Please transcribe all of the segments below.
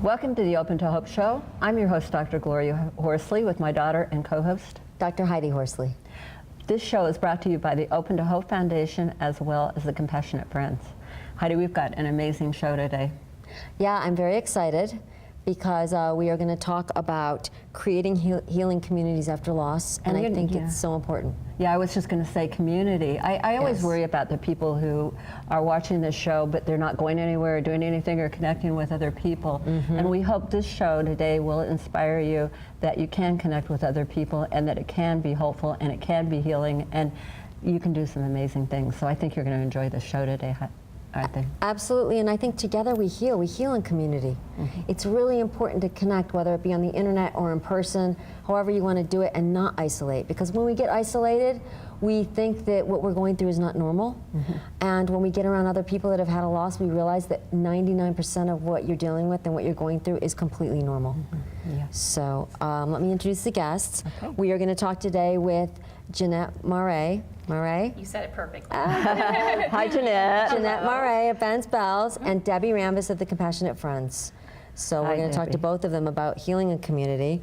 Welcome to the Open to Hope Show. I'm your host, Dr. Gloria Horsley, with my daughter and co-host, Dr. Heidi Horsley. This show is brought to you by the Open to Hope Foundation as well as the Compassionate Friends. Heidi, we've got an amazing show today. Yeah, I'm very excited because we are going to talk about creating healing communities after loss, and I think it's so important. Yeah, I was just going to say community. I always worry about the people who are watching this show, but they're not going anywhere or doing anything or connecting with other people. And we hope this show today will inspire you that you can connect with other people and that it can be hopeful and it can be healing and you can do some amazing things. So I think you're going to enjoy the show today, I think. Absolutely, and I think together we heal in community. It's really important to connect, whether it be on the internet or in person, however you want to do it, and not isolate. Because when we get isolated, we think that what we're going through is not normal. And when we get around other people that have had a loss, we realize that 99% of what you're dealing with and what you're going through is completely normal. So let me introduce the guests. We are going to talk today with Jeanette Marae. You said it perfectly. Hi, Jeanette. Jeanette Marae of Ben's Bells and Debbie Rambis of the Compassionate Friends. So we're going to talk to both of them about healing a community.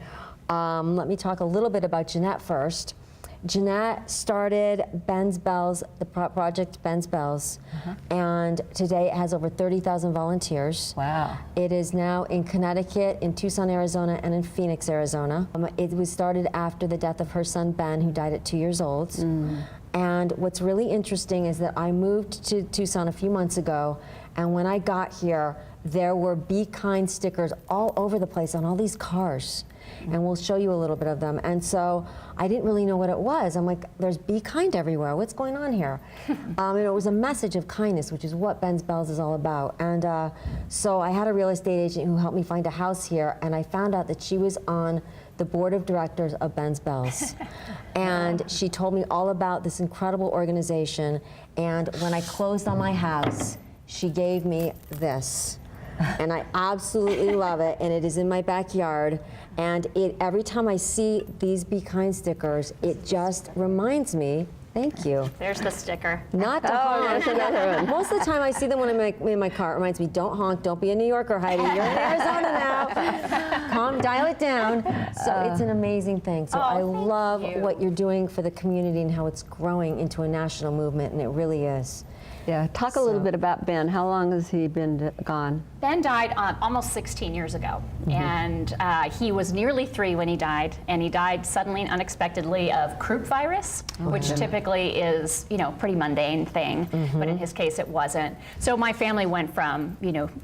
Let me talk a little bit about Jeanette first. Jeanette started Ben's Bells, the project Ben's Bells, and today it has over 30,000 volunteers. Wow. It is now in Connecticut, in Tucson, Arizona, and in Phoenix, Arizona. It was started after the death of her son, Ben, who died at 2 years old. And what's really interesting is that I moved to Tucson a few months ago, and when I got here, there were Be Kind stickers all over the place on all these cars. And we'll show you a little bit of them. And so I didn't really know what it was. I'm like, there's Be Kind everywhere. What's going on here? And it was a message of kindness, which is what Ben's Bells is all about. And so I had a real estate agent who helped me find a house here, and I found out that she was on the board of directors of Ben's Bells. And she told me all about this incredible organization. And when I closed on my house, she gave me this. And I absolutely love it, and it is in my backyard. And every time I see these Be Kind stickers, it just reminds me, thank you. There's the sticker. Not to honk. another one. Most of the time I see them when I'm in my car. It reminds me, don't honk, don't be a New Yorker, Heidi. You're in Arizona now. Dial it down. So it's an amazing thing. So I love what you're doing for the community and how it's growing into a national movement, and it really is. Yeah, talk a little bit about Ben. How long has he been gone? Ben died almost 16 years ago, and he was nearly 3 when he died, and he died suddenly and unexpectedly of croup virus, which typically is, pretty mundane thing, but in his case it wasn't. So my family went from,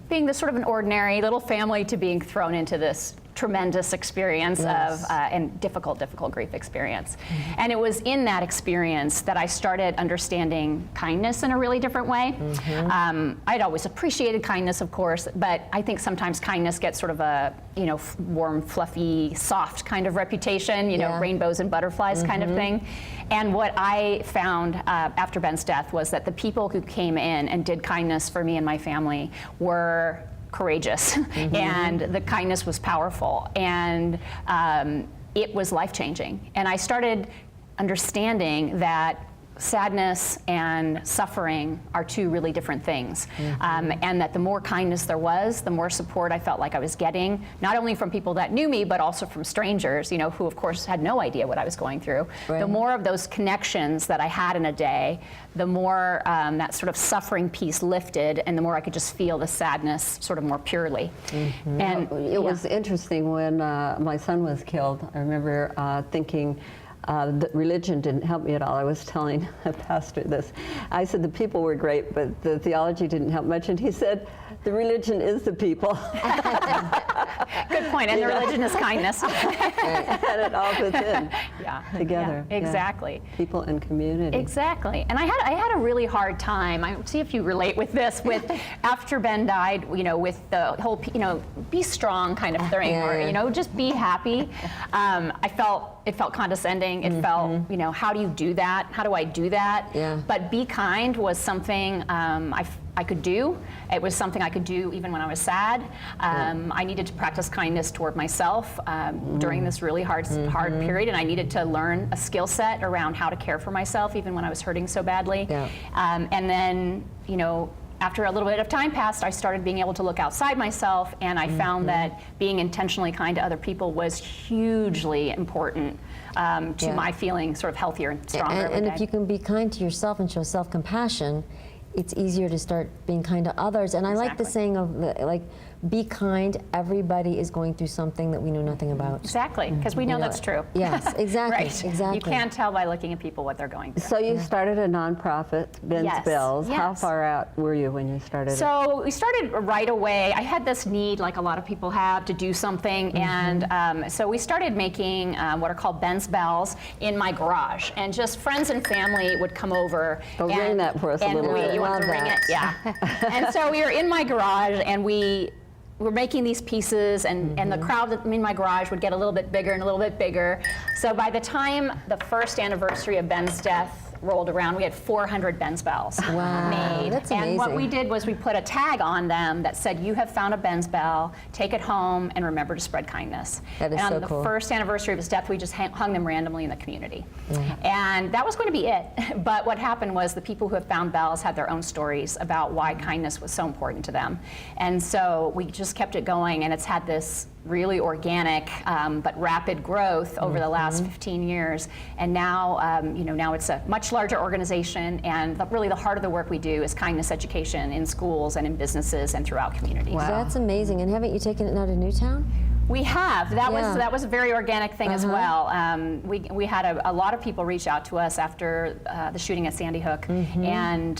being this sort of an ordinary little family to being thrown into this tremendous experience of and difficult grief experience. And it was in that experience that I started understanding kindness in a really different way. I'd always appreciated kindness, of course, but I think sometimes kindness gets sort of a warm, fluffy, soft kind of reputation, rainbows and butterflies kind of thing. And what I found after Ben's death was that the people who came in and did kindness for me and my family were courageous, and the kindness was powerful, and it was life-changing. And I started understanding that sadness and suffering are 2 really different things, and that the more kindness there was, the more support I felt like I was getting, not only from people that knew me, but also from strangers, who of course had no idea what I was going through. The more of those connections that I had in a day, the more that sort of suffering piece lifted, and the more I could just feel the sadness sort of more purely. And it was interesting when my son was killed. I remember thinking, the religion didn't help me at all. I was telling a pastor this. I said the people were great, but the theology didn't help much. And he said, the religion is the people. Good point. And the religion is kindness. And it all fits in together. Yeah, exactly. Yeah. People and community. Exactly. And I had a really hard time. I see if you relate with this. With after Ben died, with the whole be strong kind of thing, or just be happy. It felt condescending. It felt, how do you do that? How do I do that? Yeah. But be kind was something I could do. It was something I could do even when I was sad. I needed to practice kindness toward myself during this really hard period, and I needed to learn a skill set around how to care for myself even when I was hurting so badly. Yeah. And then, after a little bit of time passed, I started being able to look outside myself, and I found that being intentionally kind to other people was hugely important to my feeling sort of healthier and stronger every And day. if you can be kind to yourself and show self-compassion, it's easier to start being kind to others. And I like the Exactly. saying of, like, be kind, everybody is going through something that we know nothing about. Exactly, because we know You know, that's true. yes, exactly, Right. exactly. You can't tell by looking at people what they're going through. So you started a nonprofit, Ben's Yes, Bells. How yes. far out were you when you started it? So we started right away. I had this need, like a lot of people have, to do something, and so we started making what are called Ben's Bells in my garage, and just friends and family would come over. Oh, and, ring that for us a and little bit. You want to Love ring that. it? Yeah. And so we were in my garage, and we were making these pieces, and the crowd in my garage would get a little bit bigger and a little bit bigger. So by the time the first anniversary of Ben's death rolled around, we had 400 Ben's Bells Wow, made. that's And what amazing. we did was we put a tag on them that said, "You have found a Ben's Bell, take it home and remember to spread kindness." That is and so on the cool. first anniversary of his death, we just hung them randomly in the community. And that was going to be it. But what happened was the people who have found bells had their own stories about why kindness was so important to them. And so we just kept it going, and it's had this really organic but rapid growth over the last 15 years. And now, now it's a much larger organization, and really the heart of the work we do is kindness education in schools and in businesses and throughout communities. Wow. That's amazing. And haven't you taken it now to Newtown? We have. That Yeah. was a very organic thing as well. We had a lot of people reach out to us after the shooting at Sandy Hook, and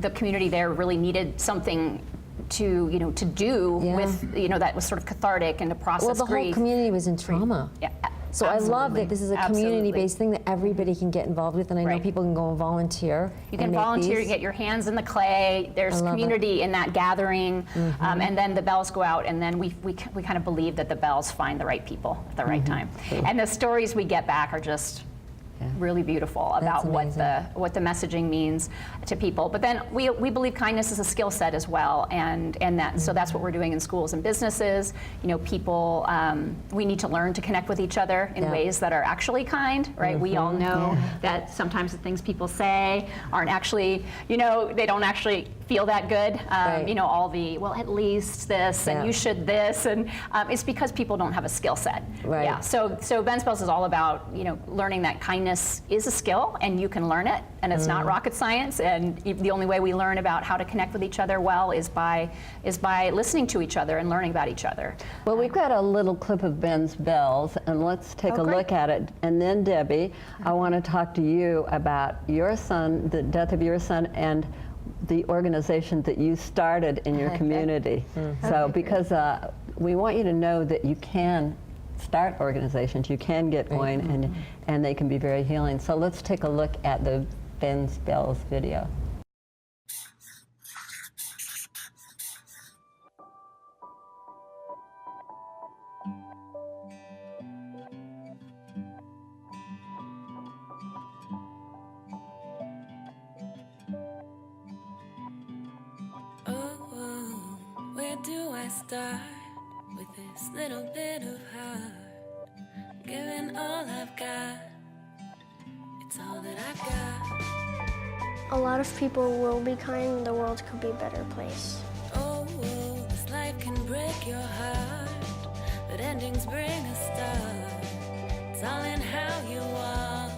the community there really needed something to do Yeah. with that was sort of cathartic and to process Well, the grief. whole community was in trauma. Yeah, So I love absolutely. that this is a Absolutely. community-based thing that everybody can get involved with, and I know Right. people can go and volunteer. You can and make volunteer, these. get your hands in the clay. There's I love community in that gathering, and then the bells go out, and then we kind of believe that the bells find the right people at the right time. And the stories we get back are just really beautiful about what the messaging means to people. But then we believe kindness is a skill set as well, and that so that's what we're doing in schools and businesses. People we need to learn to connect with each other in Yeah. ways that are actually kind, right? We all know that sometimes the things people say aren't actually, they don't actually feel that good. Right. All the, well, at least this, Yeah. and you should this, and it's because people don't have a skill set. Right. Yeah. So Ben's Bells is all about, learning that kindness is a skill, and you can learn it, and it's not rocket science. And the only way we learn about how to connect with each other well is by listening to each other and learning about each other. Well, we've got a little clip of Ben's Bells, and let's take a great. look at it. And then, Debbie, I want to talk to you about your son, the death of your son, and the organization that you started in your community. So, because we want you to know that you can start organizations, you can get going, and they can be very healing. So let's take a look at the Ben's Bells video. Oh, where do I start with this little bit of heart? Giving all I've got, it's all that I got. A lot of people will be kind, the world could be a better place. Oh, this life can break your heart, but endings bring a start. It's all in how you walk,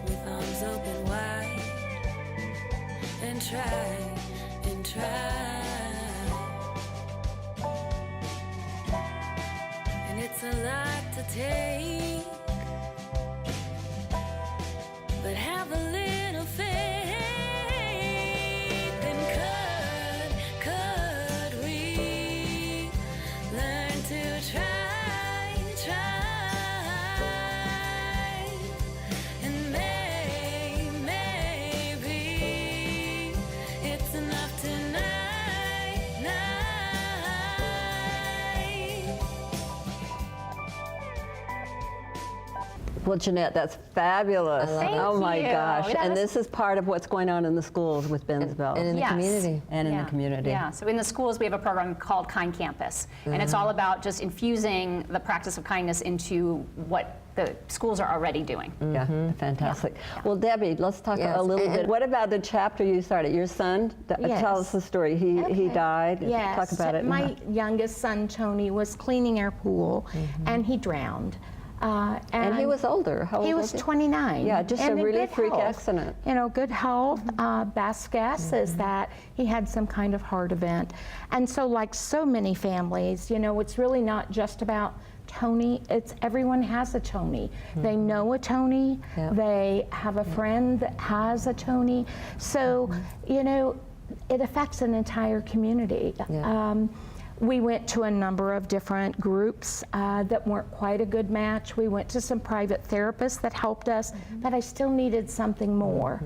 with arms open wide, and try, and try. And it's a lot to take, but have a little faith. And could we learn to try, and maybe it's enough tonight. Well, Jeanette, that's fabulous. love it. Oh my Thank you. gosh. That And was- this is part of what's going on in the schools with Ben's Bells. And in the Yes. community. And in Yeah. the community. Yeah, so in the schools we have a program called Kind Campus, and it's all about just infusing the practice of kindness into what the schools are already doing. Yeah, fantastic. Well, Debbie, let's talk Yes, a little and- bit. What about the chapter you started? Your son? Yes. Tell us the story. He Okay. died. Yes. Talk about it. My youngest son, Tony, was cleaning our pool and he drowned. And he was older. How old He was was 29. Yeah, just and a in really good freak health. accident. You know, good health. Best guess is that he had some kind of heart event. And so, like so many families, you know, it's really not just about Tony. It's everyone has a Tony. They know a Tony. Yeah. They have a friend that has a Tony. So, you know, it affects an entire community. Yeah. We went to a number of different groups that weren't quite a good match. We went to some private therapists that helped us, but I still needed something more.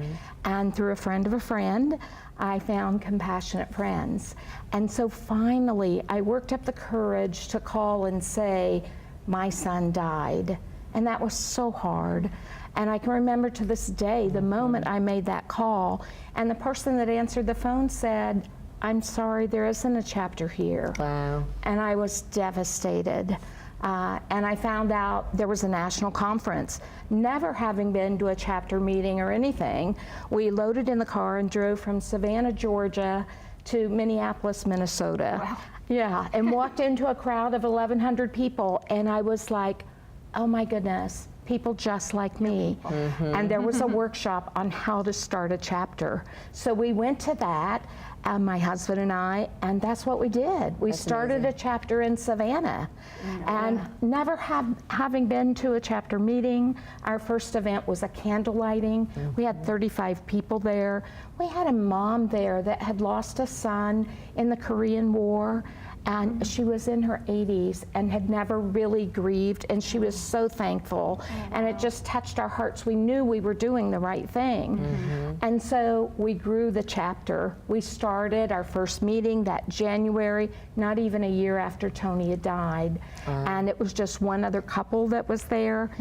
And through a friend of a friend, I found Compassionate Friends. And so finally, I worked up the courage to call and say, my son died. And that was so hard. And I can remember to this day the moment I made that call, and the person that answered the phone said, I'm sorry, there isn't a chapter here. Wow. And I was devastated. And I found out there was a national conference. Never having been to a chapter meeting or anything, we loaded in the car and drove from Savannah, Georgia to Minneapolis, Minnesota. Wow. Yeah, and walked into a crowd of 1,100 people, and I was like, oh my goodness, people just like me. And there was a workshop on how to start a chapter. So we went to that, my husband and I, and that's what we did. We started a chapter in Savannah. And never having been to a chapter meeting, our first event was a candle lighting. We had 35 people there. We had a mom there that had lost a son in the Korean War. And she was in her 80s and had never really grieved, and she was so thankful. And it just touched our hearts. We knew we were doing the right thing. And so we grew the chapter. We started our first meeting that January, not even a year after Tony had died. And it was just one other couple that was there.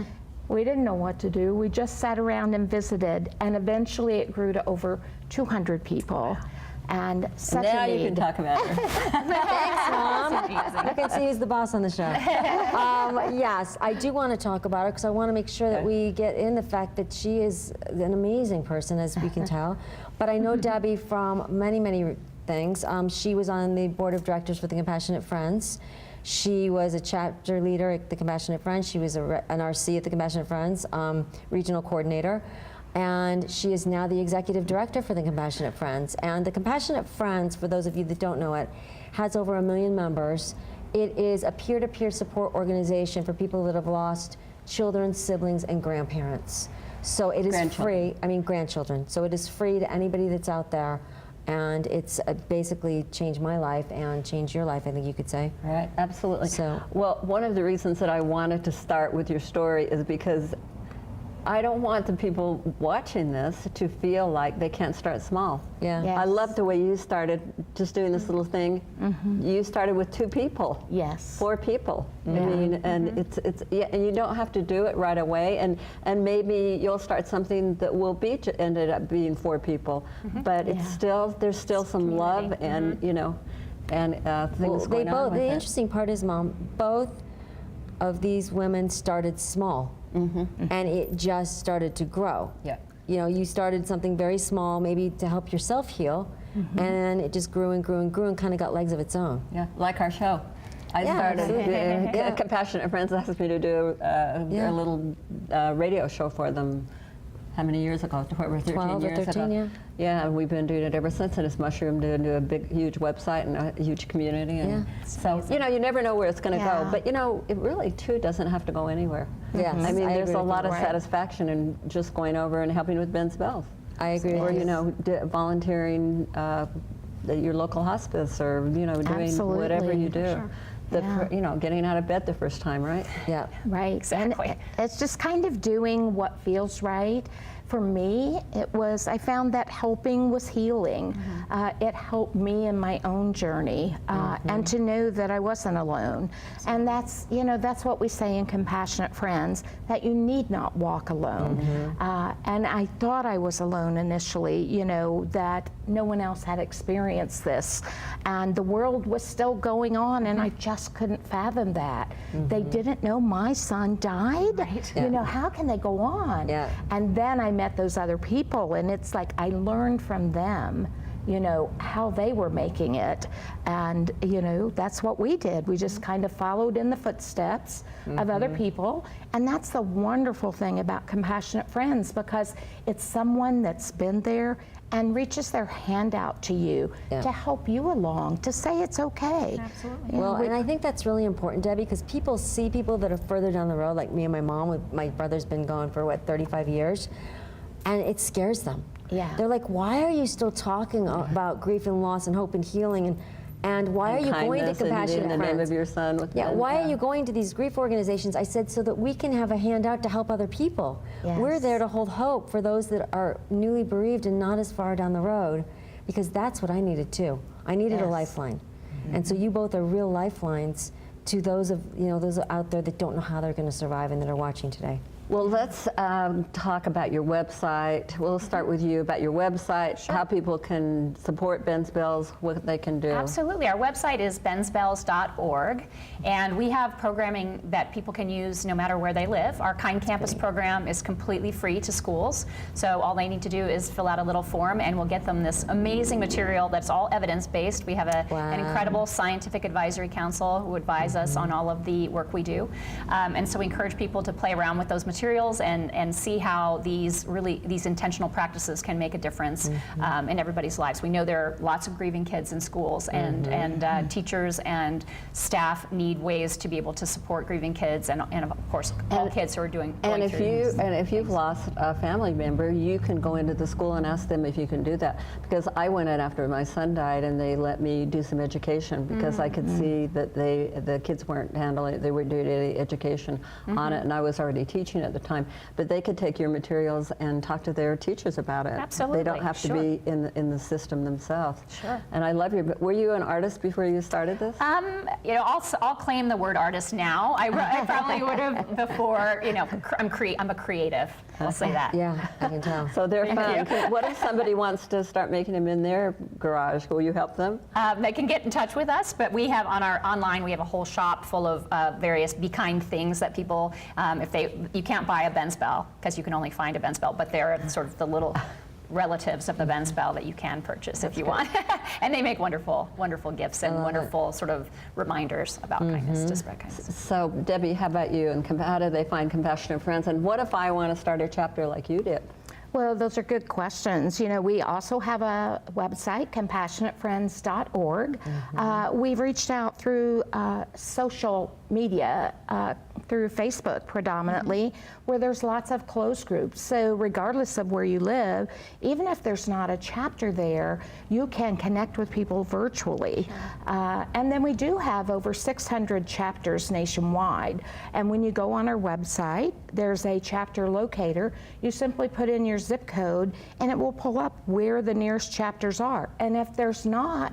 We didn't know what to do. We just sat around and visited, and eventually it grew to over 200 people. And such Now a need. you can talk about it. Thanks, Mom. You can see who's the boss on the show. Yes, I do want to talk about her because I want to make sure that we get in the fact that she is an amazing person, as we can tell. But I know Debbie from many, many things. She was on the board of directors for the Compassionate Friends. She was a chapter leader at the Compassionate Friends. She was an RC at the Compassionate Friends, regional coordinator. And she is now the executive director for the Compassionate Friends. And the Compassionate Friends, for those of you that don't know it, has over 1 million members. It is a peer-to-peer support organization for people that have lost children, siblings, and grandparents. So it is free, grandchildren. So it is free to anybody that's out there. And it's basically changed my life and changed your life, I think you could say. Right, absolutely. So- well, one of the reasons that I wanted to start with your story is because I don't want the people watching this to feel like they can't start small. Yeah. Yes. I love the way you started just doing this little thing. You started with 2 people. Yes. 4 people. I mean, and it's and you don't have to do it right away. And maybe you'll start something that will ended up being 4 people. But it's there's still some love and you know, and things going on with the it. interesting part is, Mom, both of these women started small. And it just started to grow. Yeah. You know, you started something very small, maybe to help yourself heal, and it just grew and grew and grew and kind of got legs of its own. Yeah, like our show. I Yeah, started, absolutely. Yeah. Compassionate Friends asked me to do a little radio show for them. How many years ago? 12 or 13 12 or years 13, ago. yeah. Yeah, and we've been doing it ever since, and it's mushroomed into a big, huge website and a huge community. And so, you know, you never know where it's going to go. But, you know, it really, too, doesn't have to go anywhere. Yes, I mean, I there's agree a with lot you. of satisfaction in just going over and helping with Ben's Bells. I agree Or, with you you. know, volunteering at your local hospice, or, you know, doing Absolutely. whatever you do. Sure. You know, getting out of bed the first time, right? Yeah. Right. Exactly. And it's just kind of doing what feels right. for me, I found that helping was healing. It helped me in my own journey, and to know that I wasn't alone. And that's, that's what we say in Compassionate Friends, that you need not walk alone. And I thought I was alone initially, that no one else had experienced this. And the world was still going on, and I just couldn't fathom that. They didn't know my son died. Right. How can they go on? Yeah. And then I met those other people, and it's like I learned from them, how they were making it. And, that's what we did. We just kind of followed in the footsteps of other people. And that's the wonderful thing about Compassionate Friends, because it's someone that's been there and reaches their hand out to you to help you along, to say it's okay. Absolutely. Well, and I think that's really important, Debbie, because people see people that are further down the road, like me and my mom. My brother's been gone for, 35 years, and it scares them. Yeah. They're like, why are you still talking about grief and loss and hope and healing, and why are you going to Compassionate in the Friends? name of your son with Why are you going to these grief organizations? I said, so that we can have a hand out to help other people. Yes. We're there to hold hope for those that are newly bereaved and not as far down the road, because that's what I needed too. I needed a lifeline. And so you both are real lifelines to those those out there that don't know how they're going to survive and that are watching today. Well, let's talk about your website. We'll start with you about your website, how people can support Ben's Bells, what they can do. Absolutely. Our website is bensbells.org, and we have programming that people can use no matter where they live. Our Kind Campus program is completely free to schools, so all they need to do is fill out a little form, and we'll get them this amazing material that's all evidence-based. We have an incredible scientific advisory council who advise us on all of the work we do, and so we encourage people to play around with those materials and see how these intentional practices can make a difference in everybody's lives. We know there are lots of grieving kids in schools, and teachers and staff need ways to be able to support grieving kids, and of course all kids who are going through these if you've lost a family member, you can go into the school and ask them if you can do that. Because I went in after my son died, and they let me do some education because I could see that the kids weren't handling, they weren't doing any education on it, and I was already teaching at the time. But they could take your materials and talk to their teachers about it. Absolutely. They don't have to be in the system themselves. Sure. And I love but were you an artist before you started this? I'll claim the word artist now. I probably would have before. I'm a creative. I'll say that. Yeah, I can tell. So they're fun. What if somebody wants to start making them in their garage? Will you help them? They can get in touch with us, but we have on our online, we have a whole shop full of various Be Kind things that people, you can't buy a Ben's Bell because you can only find a Ben's Bell, but they're sort of the little relatives of the Ben's Bell that you can purchase if you want. And they make wonderful, wonderful gifts and wonderful sort of reminders about kindness, to spread kindness. So Debbie, how about you? And how do they find Compassionate Friends? And what if I want to start a chapter like you did? Well, those are good questions. We also have a website, compassionatefriends.org. We've reached out through social media, through Facebook predominantly, where there's lots of closed groups. So regardless of where you live, even if there's not a chapter there, you can connect with people virtually. And then we do have over 600 chapters nationwide. And when you go on our website, there's a chapter locator. You simply put in your zip code and it will pull up where the nearest chapters are. And if there's not,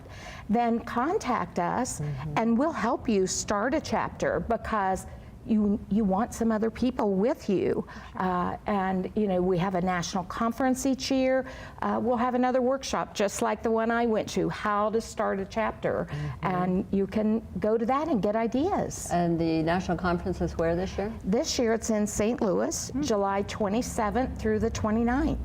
then contact us and we'll help you start a chapter, because you want some other people with you. And we have a national conference each year. We'll have another workshop just like the one I went to, how to start a chapter. And you can go to that and get ideas. And the national conference is where this year? This year it's in St. Louis, July 27th through the 29th.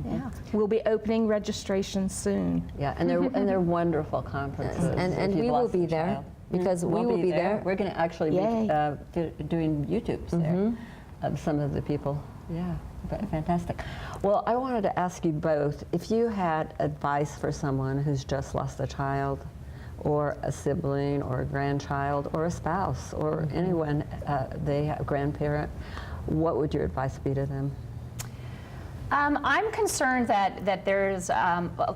Yeah, we'll be opening registration soon. Yeah, and they're wonderful conferences. And we will be there. Because we will be there. We're going to actually be doing YouTubes there of some of the people. Yeah, fantastic. Well, I wanted to ask you both, if you had advice for someone who's just lost a child, or a sibling, or a grandchild, or a spouse, or anyone, they have a grandparent, what would your advice be to them? I'm concerned that there's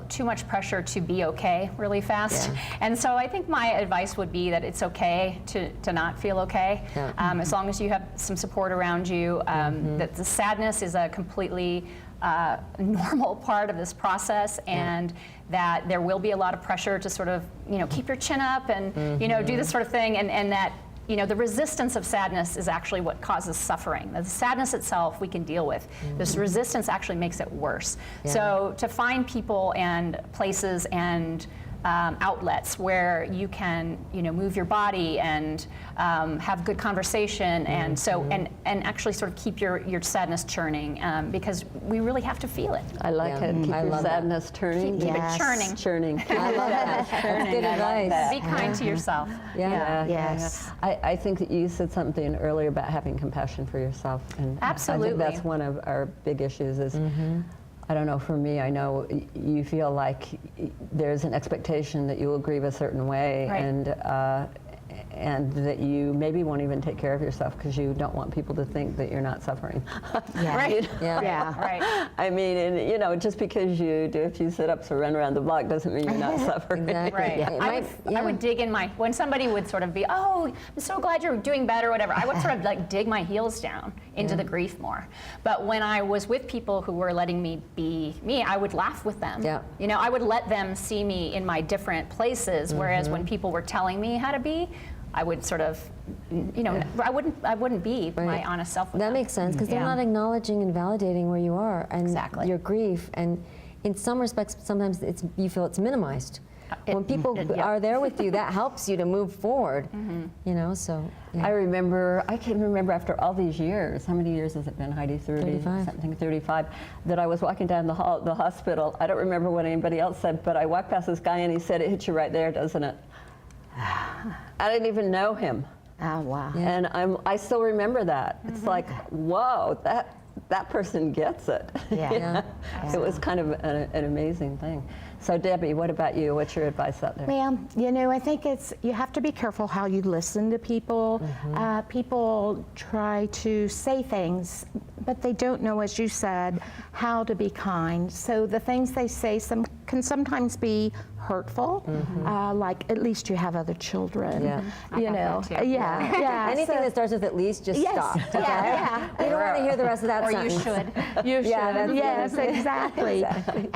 too much pressure to be okay really fast. And so I think my advice would be that it's okay to not feel okay, as long as you have some support around you. That the sadness is a completely normal part of this process, and that there will be a lot of pressure to sort of, keep your chin up and, do this sort of thing, and that, the resistance of sadness is actually what causes suffering. The sadness itself we can deal with. This resistance actually makes it worse. So to find people and places and outlets where you can, move your body and have good conversation, and so and actually sort of keep your sadness churning, because we really have to feel it. I like it. Keep I your love that. sadness turning. Keep it churning. Churning. I love that. That's good advice. Be kind to yourself. Yeah. Yes. I think that you said something earlier about having compassion for yourself, and I Absolutely. think that's one of our big issues. Is I don't know. For me, I know you feel like there's an expectation that you will grieve a certain way, Right. and that you maybe won't even take care of yourself because you don't want people to think that you're not suffering. Yeah. Right. Yeah. Right. I mean, and, just because you do a few sit-ups or run around the block doesn't mean you're not suffering. Exactly. Right. It I might- would dig in when somebody would sort of be, oh, I'm so glad you're doing better, whatever. I would sort of like dig my heels down into the grief more. But when I was with people who were letting me be me, I would laugh with them. Yeah. I would let them see me in my different places. Whereas when people were telling me how to be, I would sort of, I wouldn't be my Right. honest self with That them. makes sense, because they're Yeah. not acknowledging and validating where you are and Exactly. your grief. And in some respects, sometimes you feel it's minimized. When people yeah. are there with you, that helps you to move forward. So. Yeah. I can remember after all these years, how many years has it been, Heidi? 35. Something, 35, that I was walking down the hospital. I don't remember what anybody else said, but I walked past this guy and he said, "It hit you right there, doesn't it?" I didn't even know him. Oh, wow. And I still remember that. It's like, whoa, that person gets it. Yeah. Yeah. It was kind of an amazing thing. So Debbie, what about you? What's your advice out there? Well, I think you have to be careful how you listen to people. People try to say things, but they don't know, as you said, how to be kind. So the things they say can sometimes be hurtful, like at least you have other children. Yeah. I got that too. Yeah. Anything so- that starts with at least, just Yes. stop. Okay? Yeah. We don't want to hear the rest of that Or you sentence. should. You should. Yeah, that's- Yes, exactly.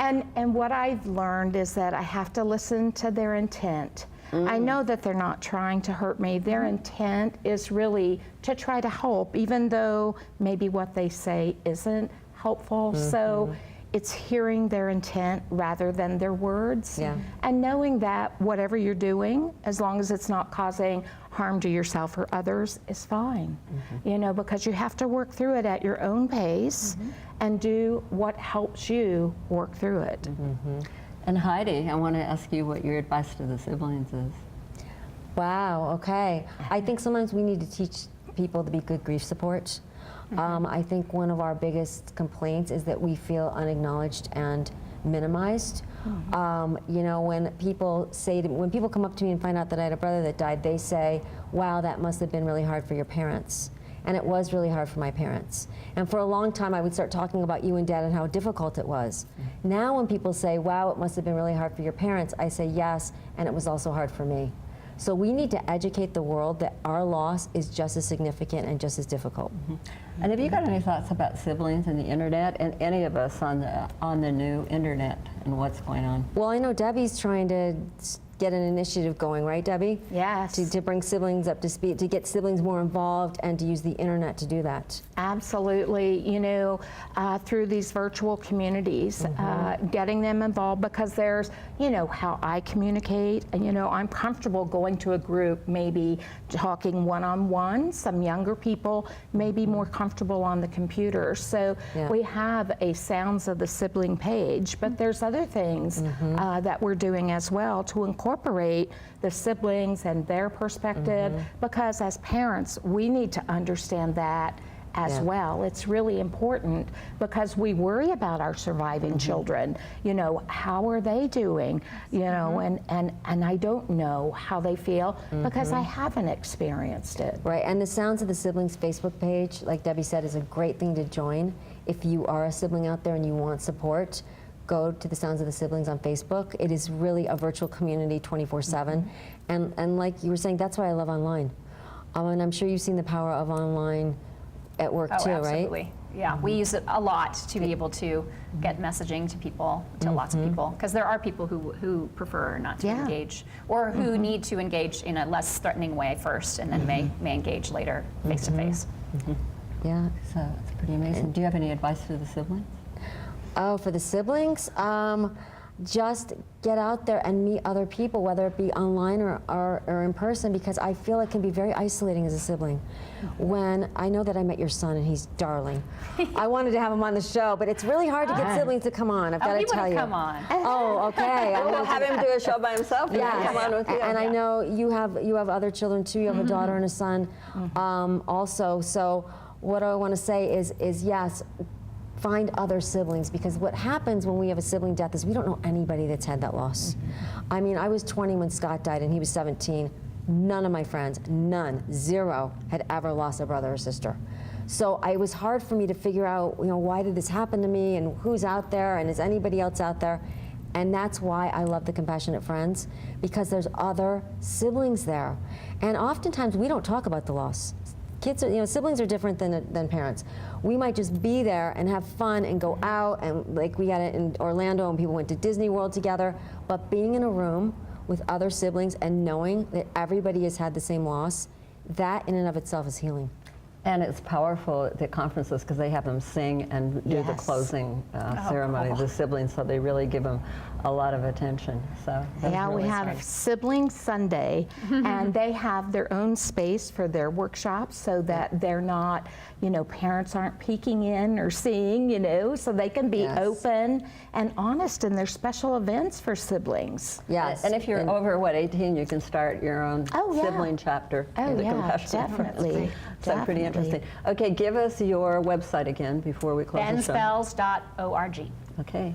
And what I've learned is that I have to listen to their intent. I know that they're not trying to hurt me. Their intent is really to try to help, even though maybe what they say isn't helpful. So it's hearing their intent rather than their words. Yeah. And knowing that whatever you're doing, as long as it's not causing harm to yourself or others, is fine. Because you have to work through it at your own pace and do what helps you work through it. And Heidi, I want to ask you what your advice to the siblings is. Wow, okay. I think sometimes we need to teach people to be good grief support. I think one of our biggest complaints is that we feel unacknowledged and minimized. When people come up to me and find out that I had a brother that died, they say, wow, that must have been really hard for your parents. And it was really hard for my parents. And for a long time, I would start talking about you and Dad and how difficult it was. Now when people say, wow, it must have been really hard for your parents, I say yes, and it was also hard for me. So we need to educate the world that our loss is just as significant and just as difficult. And have you got any thoughts about siblings and the internet, and any of us on the new internet and what's going on? Well, I know Debbie's trying to get an initiative going, right, Debbie? Yes. To bring siblings up to speed, to get siblings more involved, and to use the internet to do that. Absolutely, through these virtual communities, getting them involved, because there's, how I communicate, and I'm comfortable going to a group, maybe talking one-on-one. Some younger people may be more comfortable on the computer. So Yeah. we have a Sounds of the Sibling page, but there's other things that we're doing as well to incorporate the siblings and their perspective, because as parents, we need to understand that as Yeah. well. It's really important because we worry about our surviving children. How are they doing? And I don't know how they feel because I haven't experienced it. Right, and the Sounds of the Siblings Facebook page, like Debbie said, is a great thing to join. If you are a sibling out there and you want support, go to the Sounds of the Siblings on Facebook. It is really a virtual community 24/7. And like you were saying, that's why I love online. And I'm sure you've seen the power of online at work too, absolutely. right? Yeah, we use it a lot to be able to get messaging to people, to lots of people, because there are people who prefer not to Yeah. engage, or who need to engage in a less threatening way first, and then may engage later face to face. Yeah. So it's pretty amazing. Do you have any advice for the siblings? Oh, for the siblings, just get out there and meet other people, whether it be online or in person, because I feel it can be very isolating as a sibling. When I know that I met your son and he's darling. I wanted to have him on the show, but it's really hard to get siblings to come on. I've got to he tell would you. have come on. Oh, okay. We'll have him do a show by himself. And Yes. come on with you. And I know you have other children too. You have a daughter and a son also. So what I want to say is yes, find other siblings, because what happens when we have a sibling death is we don't know anybody that's had that loss. I mean, I was 20 when Scott died and he was 17. None of my friends, none, zero, had ever lost a brother or sister. So it was hard for me to figure out, why did this happen to me, and who's out there, and is anybody else out there? And that's why I love the Compassionate Friends, because there's other siblings there. And oftentimes we don't talk about the loss. Kids are, siblings are different than parents. We might just be there and have fun and go out, and like we had it in Orlando and people went to Disney World together, but being in a room with other siblings and knowing that everybody has had the same loss, that in and of itself is healing. And it's powerful at the conferences because they have them sing and do the Yes. closing ceremony, the siblings, so they really give them a lot of attention. So that's Yeah, we really have great. Sibling Sunday, and they have their own space for their workshops so that they're not, parents aren't peeking in or seeing, so they can be Yes. open and honest in their special events for siblings. Yes. And if you're over 18, you can start your own Oh, yeah. sibling chapter. Oh, in the yeah, Compassionate Friends. definitely. So pretty Definitely. interesting. Okay, give us your website again before we close the show. benspells.org. Okay.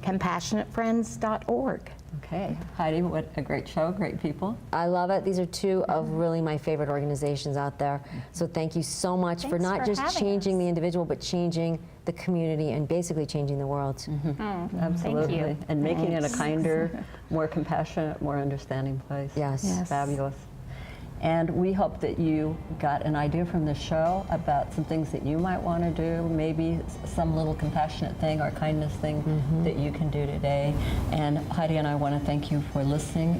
CompassionateFriends.org. Okay. Heidi, what a great show, great people. I love it. These are two of really my favorite organizations out there. So thank you so much for Thanks not for just having changing us. the individual, but changing the community and basically changing the world. Absolutely. you. And making it a kinder, more compassionate, more understanding place. Yes. Yes. Fabulous. And we hope that you got an idea from the show about some things that you might want to do, maybe some little compassionate thing or kindness thing that you can do today. And Heidi and I want to thank you for listening.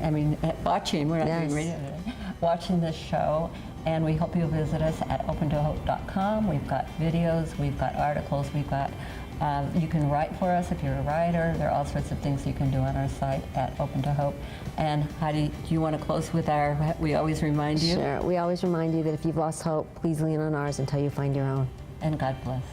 Watching, we're not doing Yes. radio today, watching this show. And we hope you'll visit us at opentohope.com. We've got videos, we've got articles, we've got you can write for us if you're a writer. There are all sorts of things you can do on our site at Open to Hope. And Heidi, do you want to close with we always remind you? Sure. We always remind you that if you've lost hope, please lean on ours until you find your own. And God bless.